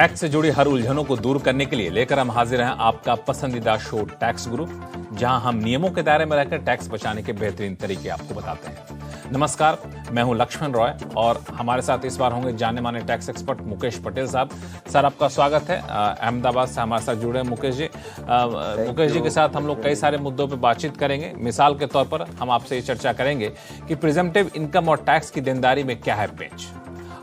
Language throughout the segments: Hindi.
टैक्स से जुड़ी हर उलझनों को दूर करने के लिए लेकर हम हाजिर हैं आपका पसंदीदा शो टैक्स गुरु, जहां हम नियमों के दायरे में रहकर टैक्स बचाने के बेहतरीन तरीके आपको बताते हैं। नमस्कार, मैं हूं लक्ष्मण रॉय और हमारे साथ इस बार होंगे जाने माने टैक्स एक्सपर्ट मुकेश पटेल साहब। सर, आपका स्वागत है। अहमदाबाद से हमारे साथ जुड़े हैं मुकेश जी। मुकेश जी के साथ हम लोग कई सारे मुद्दों पर बातचीत करेंगे। मिसाल के तौर पर हम आपसे ये चर्चा करेंगे कि प्रिजम्पटिव इनकम और टैक्स की देनदारी में क्या है पेच।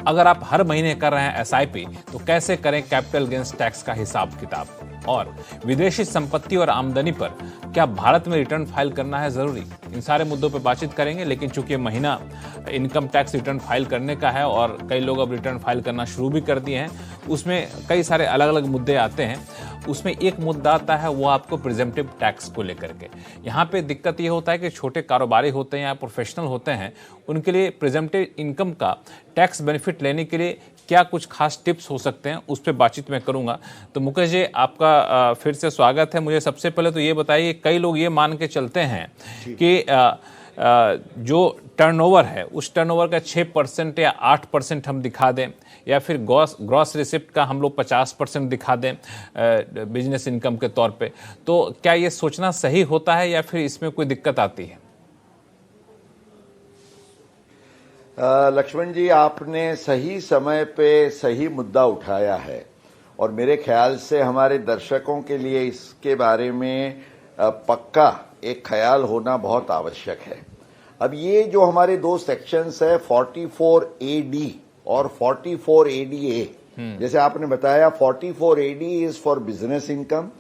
अगर आप हर महीने कर रहे हैं एसआईपी तो कैसे करें कैपिटल गेन्स टैक्स का हिसाब किताब, और विदेशी संपत्ति और आमदनी पर क्या भारत में रिटर्न फाइल करना है जरूरी। इन सारे मुद्दों पर बातचीत करेंगे। लेकिन चूंकि महीना इनकम टैक्स रिटर्न फाइल करने का है और कई लोग अब रिटर्न फाइल करना शुरू भी कर दिए हैं, उसमें कई सारे अलग अलग मुद्दे आते हैं। उसमें एक मुद्दा आता है वो आपको प्रिजम्पटिव टैक्स को लेकर के। यहाँ पे दिक्कत ये होता है कि छोटे कारोबारी होते हैं या प्रोफेशनल होते हैं, उनके लिए प्रिजम्पटिव इनकम का टैक्स बेनिफिट लेने के लिए क्या कुछ खास टिप्स हो सकते हैं, उस पर बातचीत मैं करूंगा। तो मुकेश जी, आपका फिर से स्वागत है। मुझे सबसे पहले तो ये बताइए, कई लोग ये मान के चलते हैं कि जो टर्नओवर है उस टर्नओवर का 6% या 8% हम दिखा दें, या फिर ग्रॉस रिसिप्ट का हम लोग 50% दिखा दें बिजनेस इनकम के तौर पे। तो क्या ये सोचना सही होता है या फिर इसमें कोई दिक्कत आती है? लक्ष्मण जी, आपने सही समय पे सही मुद्दा उठाया है और मेरे ख्याल से हमारे दर्शकों के लिए इसके बारे में पक्का एक ख्याल होना बहुत आवश्यक है। अब ये जो हमारे दो सेक्शंस है 44AD और 44ADA, जैसे आपने बताया 44AD is for business income,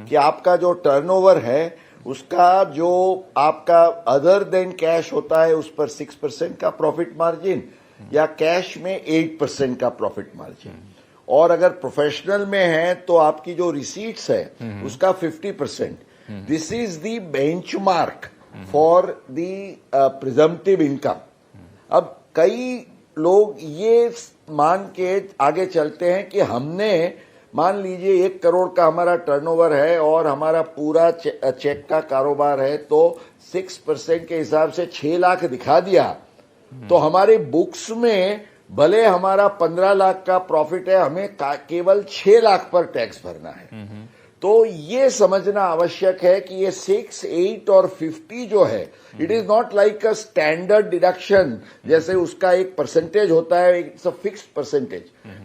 कि आपका जो टर्नओवर है उसका जो आपका अदर देन कैश होता है उस पर 6% का प्रॉफिट मार्जिन या कैश में 8% का प्रॉफिट मार्जिन, और अगर प्रोफेशनल में है तो आपकी जो रिसीट्स है उसका 50%। This is the benchmark for the presumptive income. अब कई लोग ये मान के आगे चलते हैं कि हमने, मान लीजिए 1 करोड़ का हमारा टर्नओवर है और हमारा पूरा चेक का कारोबार है, तो 6% के हिसाब से 6 लाख दिखा दिया, तो हमारे बुक्स में भले हमारा 15 लाख का प्रॉफिट है, हमें केवल 6 लाख पर टैक्स भरना है। तो ये समझना आवश्यक है कि ये 6, 8 और 50 जो है, it is not like a standard deduction, जैसे उसका एक परसेंटेज होता है, it's a fixed percentage.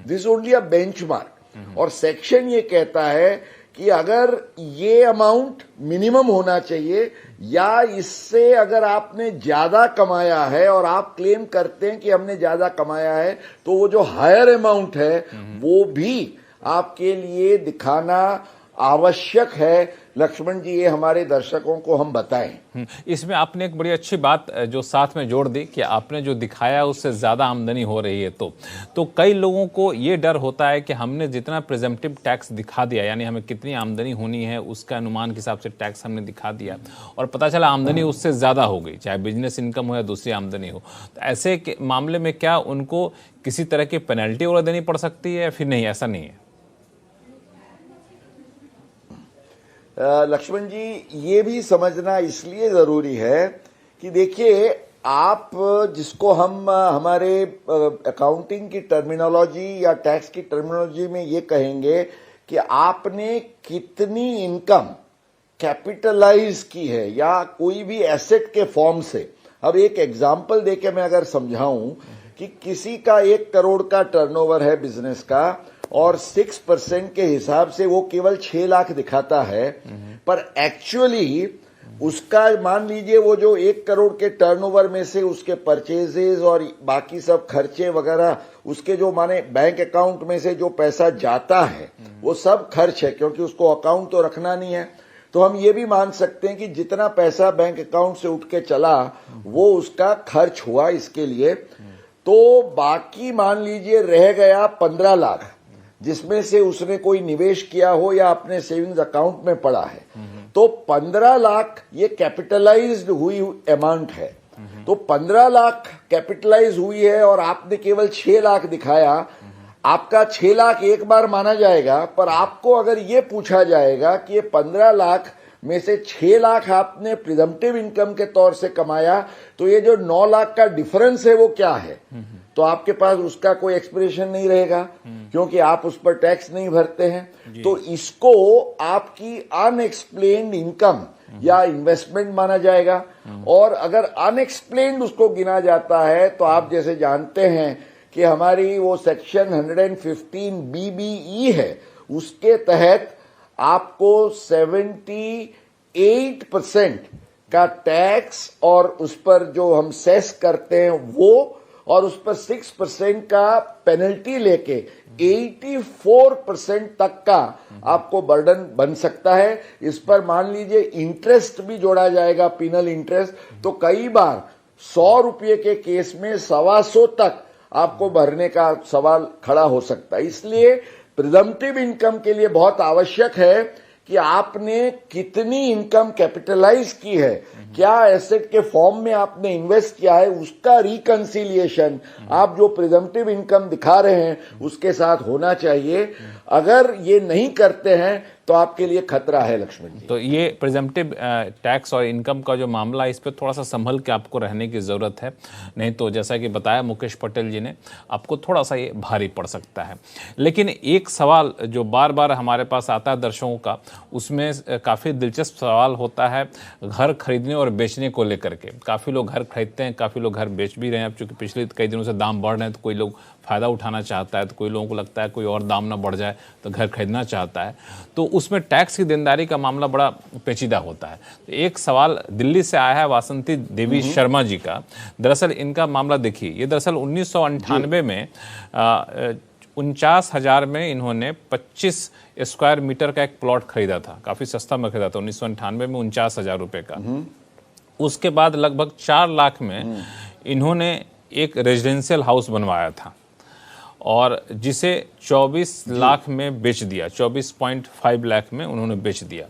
This only a benchmark. और सेक्शन ये कहता है कि अगर ये अमाउंट मिनिमम होना चाहिए, या इससे अगर आपने ज्यादा कमाया है और आप क्लेम करते हैं कि हमने ज्यादा कमाया है, तो वो जो हायर अमाउंट है वो भी आपके लिए दिखाना आवश्यक है। लक्ष्मण जी, ये हमारे दर्शकों को हम बताएं। इसमें आपने एक बड़ी अच्छी बात जो साथ में जोड़ दी कि आपने जो दिखाया उससे ज्यादा आमदनी हो रही है, तो कई लोगों को ये डर होता है कि हमने जितना प्रिजम्पटिव टैक्स दिखा दिया, यानी हमें कितनी आमदनी होनी है उसका अनुमान के हिसाब से टैक्स हमने दिखा दिया और पता चला आमदनी उससे ज्यादा हो गई, चाहे बिजनेस इनकम हो या दूसरी आमदनी हो। तो ऐसे मामले में क्या उनको किसी तरह की पेनल्टी वगैरह देनी पड़ सकती है या फिर नहीं, ऐसा नहीं है? लक्ष्मण जी, ये भी समझना इसलिए जरूरी है कि देखिए, आप जिसको हम हमारे अकाउंटिंग की टर्मिनोलॉजी या टैक्स की टर्मिनोलॉजी में ये कहेंगे कि आपने कितनी इनकम कैपिटलाइज की है या कोई भी एसेट के फॉर्म से। अब एक एग्जांपल देके मैं अगर समझाऊं कि किसी का 1 करोड़ का टर्नओवर है बिजनेस का और 6% के हिसाब से वो केवल 6 लाख दिखाता है, पर एक्चुअली उसका मान लीजिए वो जो 1 करोड़ के टर्नओवर में से उसके परचेजेस और बाकी सब खर्चे वगैरह, उसके जो माने बैंक अकाउंट में से जो पैसा जाता है वो सब खर्च है, क्योंकि उसको अकाउंट तो रखना नहीं है। तो हम ये भी मान सकते हैं कि जितना पैसा बैंक अकाउंट से उठ के चला वो उसका खर्च हुआ इसके लिए। तो बाकी मान लीजिए रह गया 15 लाख, जिसमें से उसने कोई निवेश किया हो या अपने सेविंग्स अकाउंट में पड़ा है। तो 15 लाख ये कैपिटलाइज्ड हुई अमाउंट है। तो 15 लाख कैपिटलाइज हुई है और आपने केवल 6 लाख दिखाया। आपका 6 लाख एक बार माना जाएगा, पर आपको अगर ये पूछा जाएगा कि ये 15 लाख में से 6 लाख आपने प्रिजम्पटिव इनकम के तौर से कमाया, तो ये जो 9 लाख का डिफरेंस है वो क्या है? तो आपके पास उसका कोई एक्सप्रेशन नहीं रहेगा, क्योंकि आप उस पर टैक्स नहीं भरते हैं। तो इसको आपकी अनएक्सप्लेन्ड इनकम या इन्वेस्टमेंट माना जाएगा। और अगर अनएक्सप्लेन्ड उसको गिना जाता है तो आप जैसे जानते हैं कि हमारी वो सेक्शन 115 BBE है, उसके तहत आपको 78% का टैक्स और उस पर जो हम सेस करते हैं वो, और उस पर 6% का पेनल्टी लेके 84% तक का आपको बर्डन बन सकता है। इस पर मान लीजिए इंटरेस्ट भी जोड़ा जाएगा, पिनल इंटरेस्ट, तो कई बार 100 रुपये के केस में 125 तक आपको भरने का सवाल खड़ा हो सकता है। इसलिए प्रिजम्पटिव इनकम के लिए बहुत आवश्यक है कि आपने कितनी इनकम कैपिटलाइज की है, क्या एसेट के फॉर्म में आपने इन्वेस्ट किया है, उसका रिकंसिलिएशन आप जो प्रिजम्पटिव इनकम दिखा रहे हैं उसके साथ होना चाहिए। अगर ये नहीं करते हैं तो आपके लिए खतरा है लक्ष्मण जी। तो ये प्रिजम्पटिव टैक्स और इनकम का जो मामला है, इस पर थोड़ा सा संभल के आपको रहने की ज़रूरत है, नहीं तो जैसा कि बताया मुकेश पटेल जी ने, आपको थोड़ा सा ये भारी पड़ सकता है। लेकिन एक सवाल जो बार बार हमारे पास आता है दर्शकों का, उसमें काफ़ी दिलचस्प सवाल होता है घर खरीदने और बेचने को लेकर के। काफ़ी लोग घर खरीदते हैं, काफ़ी लोग घर बेच भी रहे हैं। अब चूँकि पिछले कई दिनों से दाम बढ़ रहे हैं तो कोई लोग फ़ायदा उठाना चाहता है, तो कोई लोगों को लगता है कोई और दाम ना बढ़ जाए तो घर खरीदना चाहता है। तो उसमें टैक्स की देनदारी का मामला बड़ा पेचीदा होता है। तो एक सवाल दिल्ली से आया है वासंती देवी शर्मा जी का। दरअसल इनका मामला देखिए, ये दरअसल 1998 में 49,000 में इन्होंने 25 स्क्वायर मीटर का एक प्लॉट खरीदा था, काफ़ी सस्ता में खरीदा था 1998 में 49,000 रुपये का। उसके बाद लगभग 4 लाख में इन्होंने एक रेजिडेंशियल हाउस बनवाया था और जिसे 24 लाख में बेच दिया, 24.5 लाख में उन्होंने बेच दिया।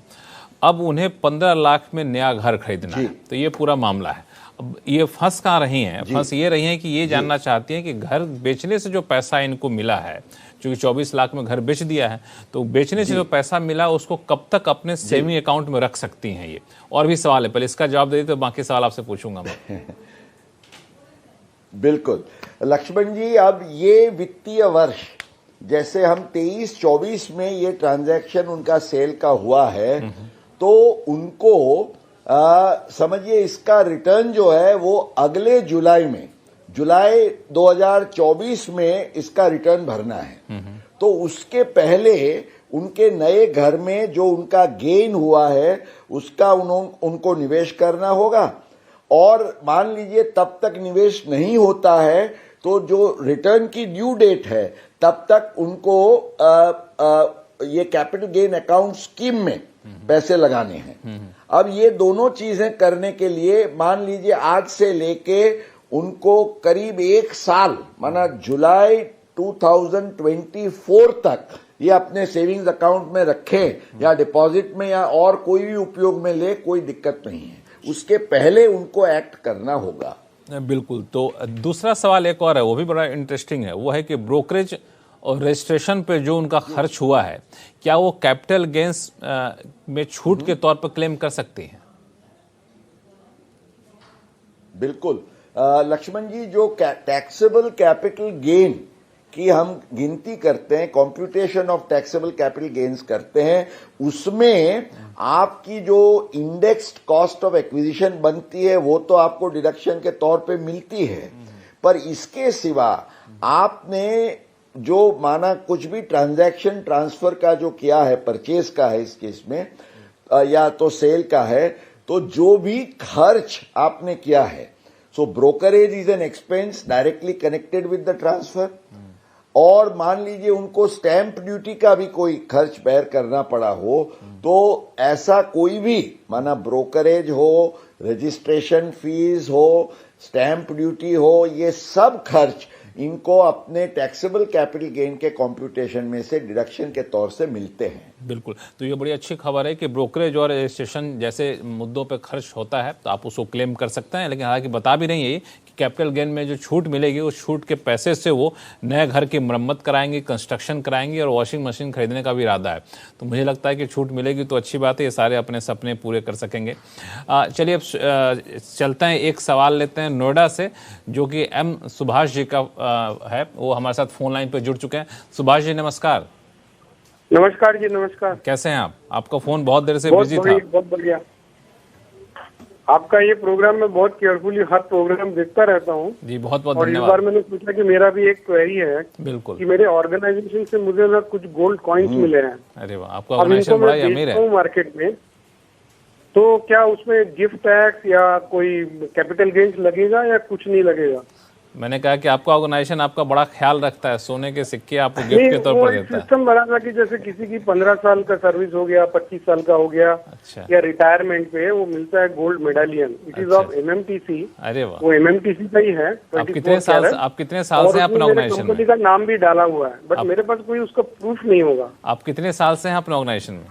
अब उन्हें 15 लाख में नया घर खरीदना है। तो ये पूरा मामला है। अब ये फंस कहाँ रही हैं? फंस ये रही हैं कि ये जानना चाहती हैं कि घर बेचने से जो पैसा इनको मिला है, क्योंकि 24 लाख में घर बेच दिया है, तो बेचने से जो पैसा मिला उसको कब तक अपने सेविंग अकाउंट में रख सकती हैं? ये और भी सवाल है, पहले इसका जवाब दे दीजिए तो बाकी सवाल आपसे पूछूंगा मैं। बिल्कुल लक्ष्मण जी, अब ये वित्तीय वर्ष जैसे हम 23-24 में ये ट्रांजैक्शन उनका सेल का हुआ है, तो उनको समझिए इसका रिटर्न जो है वो अगले जुलाई 2024 में इसका रिटर्न भरना है। तो उसके पहले उनके नए घर में जो उनका गेन हुआ है उसका उनको निवेश करना होगा। और मान लीजिए तब तक निवेश नहीं होता है तो जो रिटर्न की ड्यू डेट है तब तक उनको ये कैपिटल गेन अकाउंट स्कीम में पैसे लगाने हैं। अब ये दोनों चीजें करने के लिए मान लीजिए आज से लेके उनको करीब 1 साल माना जुलाई 2024 तक ये अपने सेविंग्स अकाउंट में रखें या डिपॉजिट में या और कोई भी उपयोग में ले, कोई दिक्कत नहीं है। उसके पहले उनको एक्ट करना होगा। बिल्कुल। तो दूसरा सवाल एक और है, वो भी बड़ा इंटरेस्टिंग है। वो है कि ब्रोकरेज और रजिस्ट्रेशन पे जो उनका खर्च हुआ है, क्या वो कैपिटल गेन्स में छूट के तौर पर क्लेम कर सकती हैं? बिल्कुल लक्ष्मण जी, जो टैक्सेबल कैपिटल गेन की हम गिनती करते हैं, computation of taxable capital gains करते हैं, उसमें आपकी जो इंडेक्स्ड कॉस्ट ऑफ एक्विजिशन बनती है वो तो आपको डिडक्शन के तौर पे मिलती है, पर इसके सिवा आपने जो माना कुछ भी ट्रांजैक्शन ट्रांसफर का जो किया है, परचेज का है इस केस में या तो सेल का है, तो जो भी खर्च आपने किया है, so brokerage is an expense directly connected with the transfer. और मान लीजिए उनको स्टैंप ड्यूटी का भी कोई खर्च बेयर करना पड़ा हो, तो ऐसा कोई भी माना ब्रोकरेज हो, रजिस्ट्रेशन फीस हो, स्टैंप ड्यूटी हो, ये सब खर्च इनको अपने टैक्सेबल कैपिटल गेन के कॉम्प्यूटेशन में से डिडक्शन के तौर से मिलते हैं। बिल्कुल। तो ये बड़ी अच्छी खबर है कि ब्रोकरेज और रजिस्ट्रेशन जैसे मुद्दों पे खर्च होता है तो आप उसको क्लेम कर सकते हैं। लेकिन हालांकि बता भी रही है कि कैपिटल गेन में जो छूट मिलेगी उस छूट के पैसे से वो नए घर की मरम्मत कराएंगे, कंस्ट्रक्शन कराएंगे और वॉशिंग मशीन खरीदने का भी इरादा है। तो मुझे लगता है कि छूट मिलेगी तो अच्छी बात है, ये सारे अपने सपने पूरे कर सकेंगे। चलिए अब चलते हैं, एक सवाल लेते हैं नोएडा से, जो कि एम सुभाष जी का है। वो हमारे साथ फोन लाइन पर जुड़ चुके हैं। सुभाष जी नमस्कार। नमस्कार जी, नमस्कार। कैसे हैं आप? आपका फोन बहुत देर से बिजी था। बहुत बढ़िया। आपका ये प्रोग्राम मैं बहुत केयरफुली हर प्रोग्राम देखता रहता हूँ जी, बहुत बहुत और इस धन्यवाद। बार मैंने सोचा कि मेरा भी एक क्वेरी है बिल्कुल कि मेरे ऑर्गेनाइजेशन से मुझे ना कुछ गोल्ड कॉइन्स मिले हैं। अरे वाह, आपका अब ऑर्गेनाइजेशन इनको बड़ा मैं ही अमीर बेचता है। हूँ मार्केट में, तो क्या उसमें गिफ्ट टैक्स या कोई कैपिटल गेन्स लगेगा या कुछ नहीं लगेगा? मैंने कहा कि आपका ऑर्गेनाइजेशन आपका बड़ा ख्याल रखता है, सोने के सिक्के आपको गिफ्ट के तौर पर देता है। सिस्टम बना था कि जैसे किसी की 15 साल का सर्विस हो गया, 25 साल का हो गया, अच्छा, या रिटायरमेंट पे वो मिलता है gold medallion. It is of MMTC. अरे वाह। वो एमएमटीसी का ही है। आप कितने साल से हैं अपने ऑर्गेनाइजेशन में? कंपनी का नाम भी डाला हुआ है, बट मेरे पास कोई उसका प्रूफ नहीं होगा। आप कितने साल से हैं अपने ऑर्गेनाइजेशन में?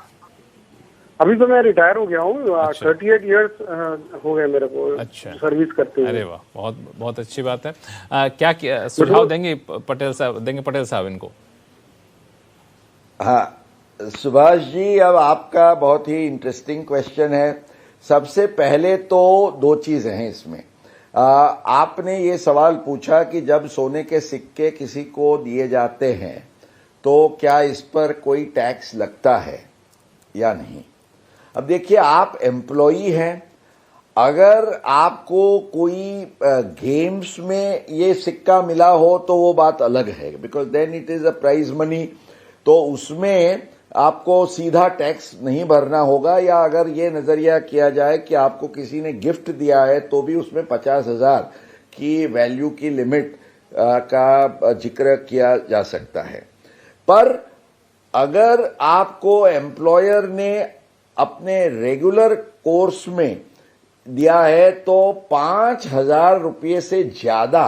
अभी तो मैं रिटायर हो गया हूँ। 38 इयर्स हो गए मेरे को सर्विस करते हुए। अरे वाह, बहुत बहुत अच्छी बात है। क्या सुझाव देंगे पटेल साहब इनको? हाँ सुभाष जी, अब आपका बहुत ही इंटरेस्टिंग क्वेश्चन है। सबसे पहले तो दो चीजें हैं इसमें। आपने ये सवाल पूछा कि जब सोने के सिक्के किसी को दिए जाते हैं तो क्या इस पर कोई टैक्स लगता है या नहीं। अब देखिए, आप एम्प्लॉई हैं, अगर आपको कोई गेम्स में ये सिक्का मिला हो तो वो बात अलग है, because then it is a prize money, तो उसमें आपको सीधा टैक्स नहीं भरना होगा। या अगर ये नजरिया किया जाए कि आपको किसी ने गिफ्ट दिया है तो भी उसमें 50,000 की वैल्यू की लिमिट का जिक्र किया जा सकता है। पर अगर आपको एम्प्लॉयर ने अपने रेगुलर कोर्स में दिया है तो 5,000 रुपये से ज्यादा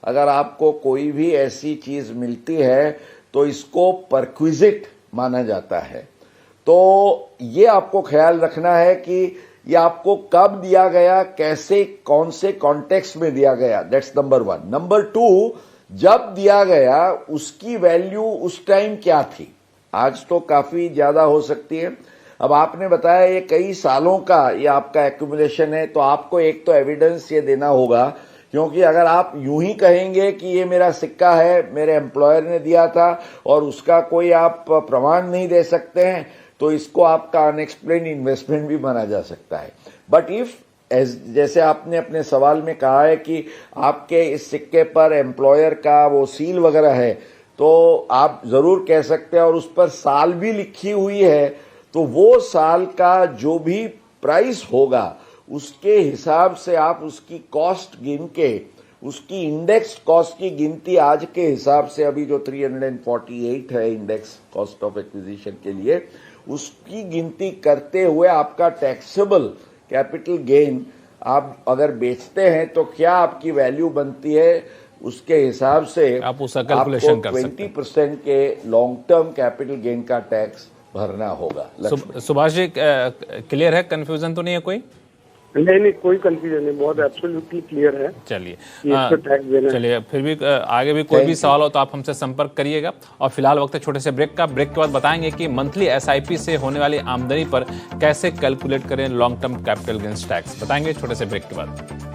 अगर आपको कोई भी ऐसी चीज मिलती है तो इसको परक्विजिट माना जाता है। तो ये आपको ख्याल रखना है कि ये आपको कब दिया गया, कैसे, कौन से कॉन्टेक्स्ट में दिया गया, दैट्स नंबर 1। नंबर 2, जब दिया गया उसकी वैल्यू उस टाइम क्या थी। आज तो काफी ज्यादा हो सकती है। अब आपने बताया ये कई सालों का ये आपका एक्यूमुलेशन है, तो आपको एक तो एविडेंस ये देना होगा, क्योंकि अगर आप यूं ही कहेंगे कि ये मेरा सिक्का है, मेरे एम्प्लॉयर ने दिया था और उसका कोई आप प्रमाण नहीं दे सकते हैं, तो इसको आपका अनएक्सप्लेन्ड इन्वेस्टमेंट भी माना जा सकता है। बट इफ जैसे आपने अपने सवाल में कहा है कि आपके इस सिक्के पर एम्प्लॉयर का वो सील वगैरह है, तो आप जरूर कह सकते हैं और उस पर साल भी लिखी हुई है, तो वो साल का जो भी प्राइस होगा उसके हिसाब से आप उसकी कॉस्ट गिन के, उसकी इंडेक्स कॉस्ट की गिनती आज के हिसाब से अभी जो 348 है इंडेक्स कॉस्ट ऑफ एक्विजिशन के लिए, उसकी गिनती करते हुए आपका टैक्सेबल कैपिटल गेन आप अगर बेचते हैं तो क्या आपकी वैल्यू बनती है, उसके हिसाब से आप उसका कैलकुलेशन कर सकते हैं। 20% के लॉन्ग टर्म कैपिटल गेन का टैक्स भरना होगा। सुभाष जी, क्लियर है? कंफ्यूजन तो नहीं है कोई? नहीं, कोई कंफ्यूजन नहीं, बहुत एब्सोल्युटली क्लियर है। चलिए, चलिए फिर भी आगे भी कोई भी सवाल हो तो आप हमसे संपर्क करिएगा। और फिलहाल वक्त है छोटे से ब्रेक का। ब्रेक के बाद बताएंगे कि मंथली एसआईपी से होने वाली आमदनी पर कैसे कैलकुलेट करें long term capital gains tax, बताएंगे छोटे से ब्रेक के बाद।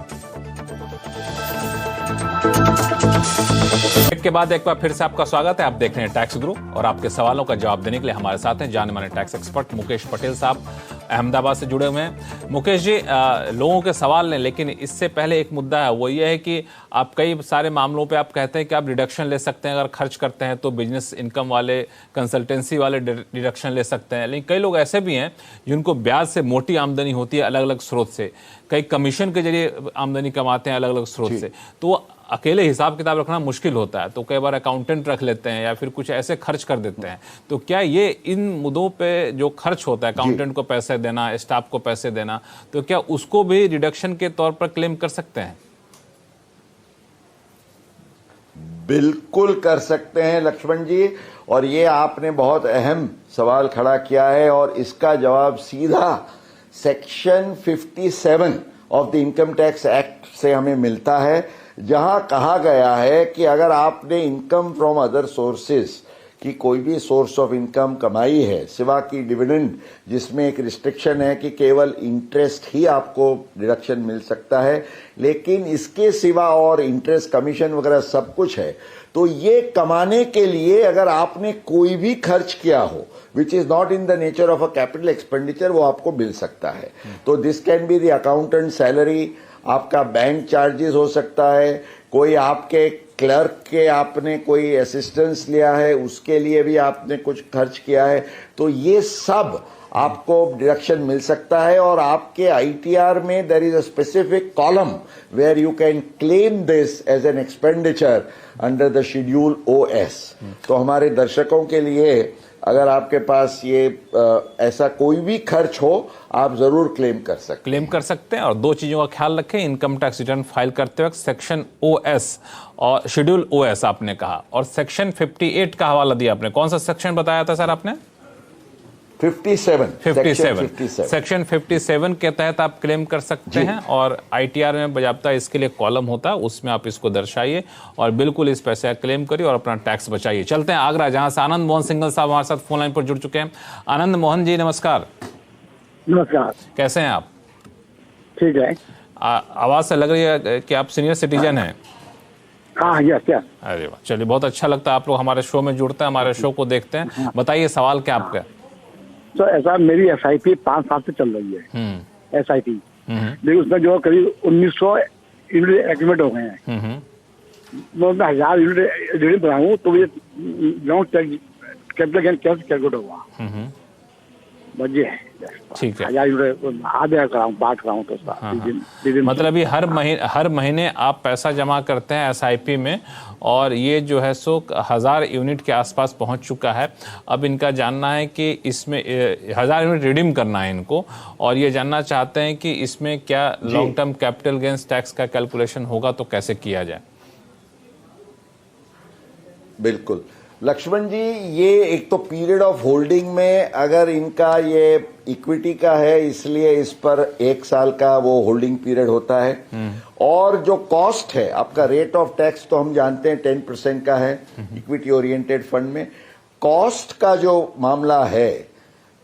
ब्रेक के बाद एक बार फिर से आपका स्वागत है। आप देख रहे हैं टैक्स गुरु और आपके सवालों का जवाब देने के लिए हमारे साथ हैं जाने माने टैक्स एक्सपर्ट मुकेश पटेल साहब, अहमदाबाद से जुड़े हुए हैं। मुकेश जी, लोगों के सवाल ने, लेकिन इससे पहले एक मुद्दा है, वो ये है कि आप कई सारे मामलों पे आप कहते हैं कि आप डिडक्शन ले सकते हैं, अगर खर्च करते हैं तो बिजनेस इनकम वाले, कंसल्टेंसी वाले डिडक्शन ले सकते हैं। लेकिन कई लोग ऐसे भी हैं जिनको ब्याज से मोटी आमदनी होती है अलग अलग स्रोत से, कई कमीशन के जरिए आमदनी कमाते हैं अलग अलग स्रोत से, तो वो अकेले हिसाब किताब रखना मुश्किल होता है, तो कई बार अकाउंटेंट रख लेते हैं या फिर कुछ ऐसे खर्च कर देते हैं। तो क्या ये इन मुद्दों पे जो खर्च होता है, अकाउंटेंट को पैसे देना, स्टाफ को पैसे देना, तो क्या उसको भी डिडक्शन के तौर पर क्लेम कर सकते हैं? बिल्कुल कर सकते हैं लक्ष्मण जी, और ये आपने बहुत अहम सवाल खड़ा किया है और इसका जवाब सीधा section 57 of the income tax act से हमें मिलता है। जहां कहा गया है कि अगर आपने इनकम फ्रॉम अदर सोर्सेस कि कोई भी सोर्स ऑफ इनकम कमाई है सिवा की डिविडेंड, जिसमें एक रिस्ट्रिक्शन है कि केवल इंटरेस्ट ही आपको डिडक्शन मिल सकता है, लेकिन इसके सिवा और इंटरेस्ट कमीशन वगैरह सब कुछ है। तो ये कमाने के लिए अगर आपने कोई भी खर्च किया हो which is not in the nature of a capital expenditure, वो आपको मिल सकता है। तो this can be the accountant salary, आपका बैंक चार्जेस हो सकता है, कोई आपके क्लर्क के आपने कोई असिस्टेंस लिया है उसके लिए भी आपने कुछ खर्च किया है, तो ये सब आपको डिडक्शन मिल सकता है। और आपके आईटीआर में there is a specific column where you can claim this as an expenditure under the schedule OS. तो हमारे दर्शकों के लिए अगर आपके पास ये ऐसा कोई भी खर्च हो आप जरूर क्लेम कर सकते हैं। और दो चीजों का ख्याल रखें, इनकम टैक्स रिटर्न फाइल करते वक्त सेक्शन ओएस और शेड्यूल ओएस आपने कहा, और सेक्शन 58 का हवाला दिया आपने। कौन सा सेक्शन बताया था सर आपने? 57 सेक्शन 57 के तहत आप क्लेम कर सकते हैं, और आईटीआर में बजाबता इसके लिए कॉलम होता है, उसमें आप इसको दर्शाइए और बिल्कुल इस पैसे का क्लेम करिए और अपना टैक्स बचाइए। चलते हैं आगरा, जहां से आनंद मोहन सिंघल साहब हमारे साथ फोन लाइन पर जुड़ चुके हैं। आनंद मोहन जी नमस्कार। नमस्कार, कैसे हैं आप? ठीक है। आवाज से लग रही है कि आप सीनियर सिटीजन हैं। हाँ, यस यस। अरे वाह, चलिए बहुत अच्छा लगता है आप लोग हमारे शो में जुड़ते हैं, हमारे शो को देखते हैं। बताइए सवाल क्या आपका? तो ऐसा मेरी SIP 5 साल से चल रही है SIP, लेकिन उसमें जो करीब 1900 यूनिट एक्टिवेट हो गए हैं। मैं 1000 यूनिट बनाऊँ तो ये लॉन्ग कैपिटल गेन कैसे कैलकुलेट होगा? बजे ठीक है, 1000 यूनिट आधे कराऊँ, 5 कराऊँ तो मतलब ये हर महीने आप पैसा जमा करते हैं SIP में, और ये जो है सो 1000 यूनिट के आसपास पहुंच चुका है। अब इनका जानना है कि इसमें 1000 यूनिट रिडीम करना है इनको, और ये जानना चाहते हैं कि इसमें क्या long term capital gains tax का कैलकुलेशन होगा, तो कैसे किया जाए? बिल्कुल लक्ष्मण जी, ये एक तो पीरियड ऑफ होल्डिंग में अगर इनका ये इक्विटी का है इसलिए इस पर 1 साल का वो होल्डिंग पीरियड होता है। और जो कॉस्ट है आपका, रेट ऑफ टैक्स तो हम जानते हैं 10% का है इक्विटी ओरिएंटेड फंड में। कॉस्ट का जो मामला है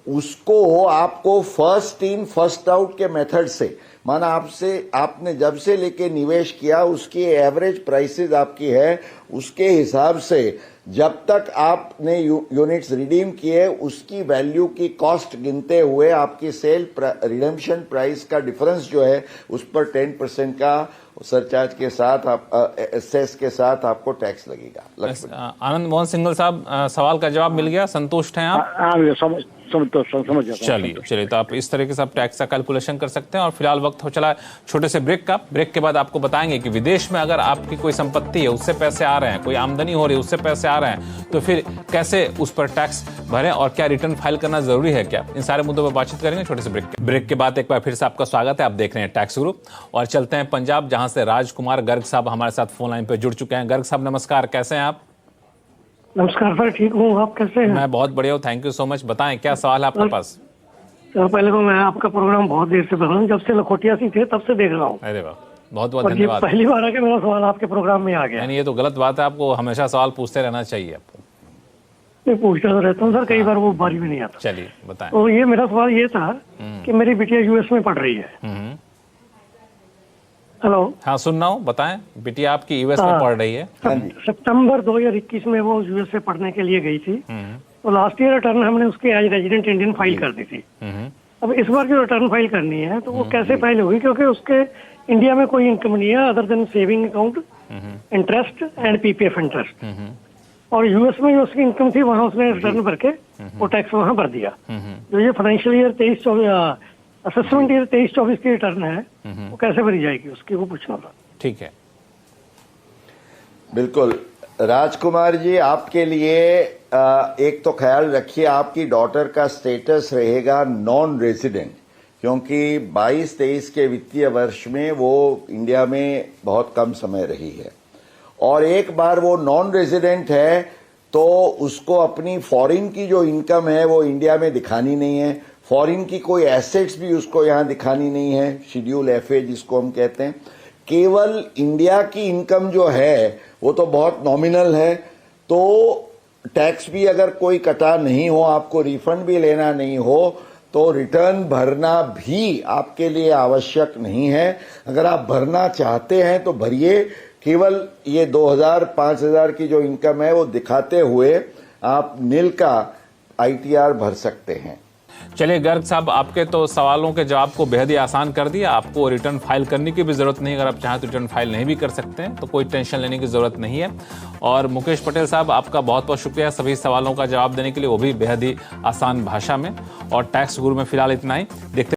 उसको आपको फर्स्ट इन फर्स्ट आउट के मेथड से, माना आपने जब से लेके निवेश किया उसकी एवरेज प्राइसेस आपकी है, उसके हिसाब से जब तक आपने यूनिट्स रिडीम किए उसकी वैल्यू की कॉस्ट गिनते हुए आपकी सेल रिडेम्पशन प्राइस का डिफरेंस जो है उस पर 10% का सरचार्ज के साथ सेस के साथ आपको टैक्स लगेगा। आनंद मोहन सिंघल साहब, सवाल का जवाब मिल गया, संतुष्ट हैं आप? समझ चलिए, तो आप इस तरीके से आप टैक्स का कैलकुलेशन कर सकते हैं। और फिलहाल वक्त हो चला छोटे से ब्रेक का। ब्रेक के बाद आपको बताएंगे कि विदेश में अगर आपकी कोई संपत्ति है उससे पैसे आ रहे हैं, कोई आमदनी हो रही है उससे पैसे आ रहे हैं, तो फिर कैसे उस पर टैक्स भरें और क्या रिटर्न फाइल करना जरूरी है क्या, इन सारे मुद्दों पर बातचीत करेंगे छोटे से ब्रेक के बाद। एक बार फिर से आपका स्वागत है, आप देख रहे हैं टैक्स गुरु, और चलते हैं पंजाब, जहां से राजकुमार गर्ग साहब हमारे साथ फोन लाइन पर जुड़ चुके हैं। गर्ग साहब नमस्कार, कैसे हैं आप? नमस्कार सर, ठीक हूँ, आप कैसे हैं? मैं बहुत बढ़िया हूँ, थैंक यू सो मच। बताएं क्या सवाल है आपके पास? सर पहले तो मैं आपका प्रोग्राम बहुत देर से देख रहा हूँ, जब से लखोटिया सिंह थे तब से देख रहा हूँ। अरे वाह, बहुत बहुत धन्यवाद। पहली बार है कि मेरा सवाल आपके प्रोग्राम में आ गया। नहीं, ये तो गलत बात है, आपको हमेशा सवाल पूछते रहना चाहिए। आपको मैं पूछता तो रहता हूँ सर, कई बार वो बारी में नहीं आता। चलिए बताएं। तो ये मेरा सवाल ये था कि मेरी बिटिया US में पढ़ रही है। हेलो, हाँ सुन रहा हूँ, बताएं। बिटिया आपकी US में पढ़ रही है। सितंबर 2021 में वो US से पढ़ने के लिए गई थी, तो लास्ट ईयर रिटर्न हमने उसके एज रेजिडेंट इंडियन फाइल कर दी थी। अब इस बार जो रिटर्न फाइल करनी है तो वो कैसे फाइल होगी, क्योंकि उसके इंडिया में कोई इनकम नहीं है other than saving account, interest and PPF interest, और US में जो उसकी इनकम थी वहां उसने रिटर्न भर के वो टैक्स वहां भर दिया। जो ये फाइनेंशियल ईयर 23-24 असेसमेंट ईयर 23-24 की रिटर्न है वो कैसे भरी जाएगी उसकी, वो पूछना था। ठीक है, बिल्कुल राजकुमार जी, आपके लिए एक तो ख्याल रखिए आपकी डॉटर का स्टेटस रहेगा नॉन रेजिडेंट, क्योंकि 22-23 के वित्तीय वर्ष में वो इंडिया में बहुत कम समय रही है, और एक बार वो नॉन रेजिडेंट है तो उसको अपनी फॉरेन की जो इनकम है वो इंडिया में दिखानी नहीं है, फॉरेन की कोई एसेट्स भी उसको यहां दिखानी नहीं है, शेड्यूल FA जिसको हम कहते हैं। केवल इंडिया की इनकम जो है वो तो बहुत नॉमिनल है, तो टैक्स भी अगर कोई कटा नहीं हो, आपको रिफंड भी लेना नहीं हो, तो रिटर्न भरना भी आपके लिए आवश्यक नहीं है। अगर आप भरना चाहते हैं तो भरिए, केवल ये 2000-5000 की जो इनकम है वो दिखाते हुए आप नील का ITR भर सकते हैं। चलिए गर्ग साहब, आपके तो सवालों के जवाब को बेहद ही आसान कर दिया। आपको रिटर्न फाइल करने की भी जरूरत नहीं, अगर आप चाहें तो रिटर्न फाइल नहीं भी कर सकते हैं, तो कोई टेंशन लेने की जरूरत नहीं है। और मुकेश पटेल साहब, आपका बहुत बहुत शुक्रिया सभी सवालों का जवाब देने के लिए, वो भी बेहद ही आसान भाषा में। और टैक्स गुरु में फिलहाल इतना ही। देखते